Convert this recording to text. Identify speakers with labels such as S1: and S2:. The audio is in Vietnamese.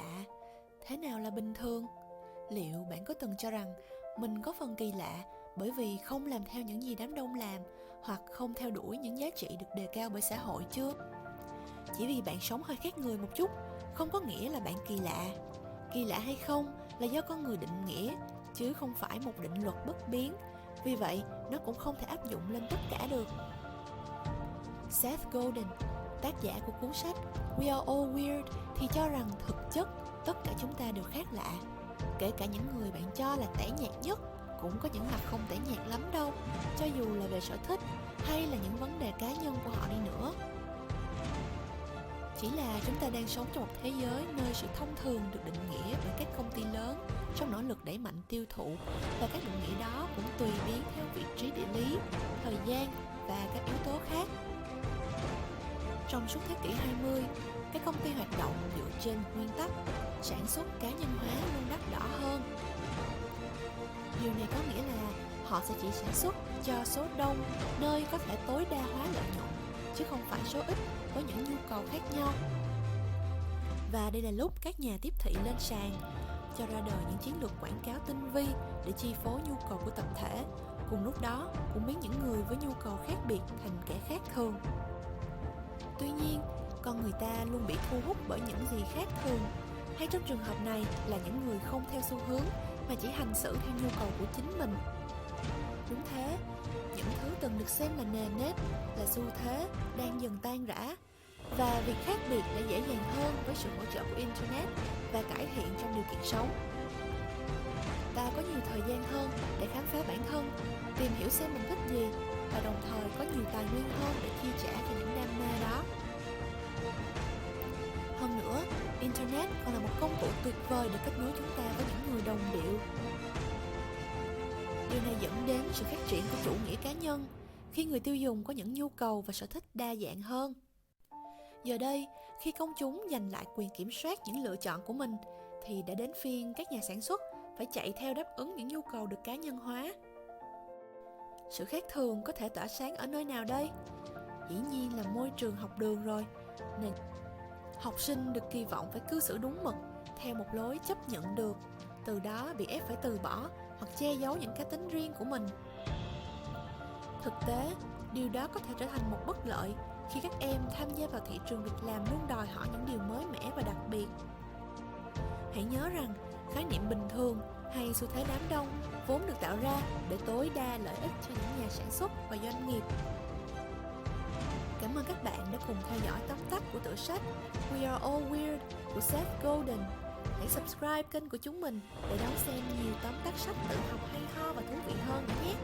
S1: lạ. Thế nào là bình thường? Liệu bạn có từng cho rằng mình có phần kỳ lạ bởi vì không làm theo những gì đám đông làm, hoặc không theo đuổi những giá trị được đề cao bởi xã hội chưa? Chỉ vì bạn sống hơi khác người một chút không có nghĩa là bạn kỳ lạ. Kỳ lạ hay không là do con người định nghĩa, chứ không phải một định luật bất biến. Vì vậy, nó cũng không thể áp dụng lên tất cả được. Seth Godin, tác giả của cuốn sách We Are All Weird, thì cho rằng thực chất tất cả chúng ta đều khác lạ. Kể cả những người bạn cho là tẻ nhạt nhất cũng có những mặt không tẻ nhạt lắm đâu, cho dù là về sở thích hay là những vấn đề cá nhân của họ đi nữa. Chỉ là chúng ta đang sống trong một thế giới nơi sự thông thường được định nghĩa bởi các công ty lớn trong nỗ lực đẩy mạnh tiêu thụ, và các định nghĩa đó cũng tùy biến theo vị trí địa lý, thời gian và các yếu tố khác. Trong suốt thế kỷ 20, các công ty hoạt động dựa trên nguyên tắc sản xuất cá nhân hóa luôn đắt đỏ hơn. Điều này có nghĩa là họ sẽ chỉ sản xuất cho số đông nơi có thể tối đa hóa lợi nhuận, chứ không phải số ít với những nhu cầu khác nhau. Và đây là lúc các nhà tiếp thị lên sàn, cho ra đời những chiến lược quảng cáo tinh vi để chi phối nhu cầu của tập thể, cùng lúc đó cũng biến những người với nhu cầu khác biệt thành kẻ khác thường. Tuy nhiên, con người ta luôn bị thu hút bởi những gì khác thường, hay trong trường hợp này là những người không theo xu hướng mà chỉ hành xử theo nhu cầu của chính mình. Đúng thế, những thứ từng được xem là nề nếp, là xu thế đang dần tan rã, và việc khác biệt đã dễ dàng hơn với sự hỗ trợ của Internet và cải thiện trong điều kiện sống. Ta có nhiều thời gian hơn để khám phá bản thân, tìm hiểu xem mình thích gì, và đồng thời có nhiều tài nguyên hơn để chi trả cho những đam mê đó. Hơn nữa, Internet còn là một công cụ tuyệt vời để kết nối chúng ta với những người đồng điệu. Điều này dẫn đến sự phát triển của chủ nghĩa cá nhân, khi người tiêu dùng có những nhu cầu và sở thích đa dạng hơn. Giờ đây, khi công chúng giành lại quyền kiểm soát những lựa chọn của mình, thì đã đến phiên các nhà sản xuất phải chạy theo đáp ứng những nhu cầu được cá nhân hóa. Sự khác thường có thể tỏa sáng ở nơi nào đây? Dĩ nhiên là môi trường học đường rồi, nên học sinh được kỳ vọng phải cư xử đúng mực, theo một lối chấp nhận được, từ đó bị ép phải từ bỏ hoặc che giấu những cá tính riêng của mình. Thực tế, điều đó có thể trở thành một bất lợi khi các em tham gia vào thị trường việc làm luôn đòi hỏi những điều mới mẻ và đặc biệt. Hãy nhớ rằng, khái niệm bình thường hay xu thế đám đông vốn được tạo ra để tối đa lợi ích cho những nhà sản xuất và doanh nghiệp. Cảm ơn các bạn đã cùng theo dõi tóm tắt của tựa sách We Are All Weird của Seth Godin. Hãy subscribe kênh của chúng mình để đón xem nhiều tóm tắt sách tự học hay ho và thú vị hơn nữa nhé.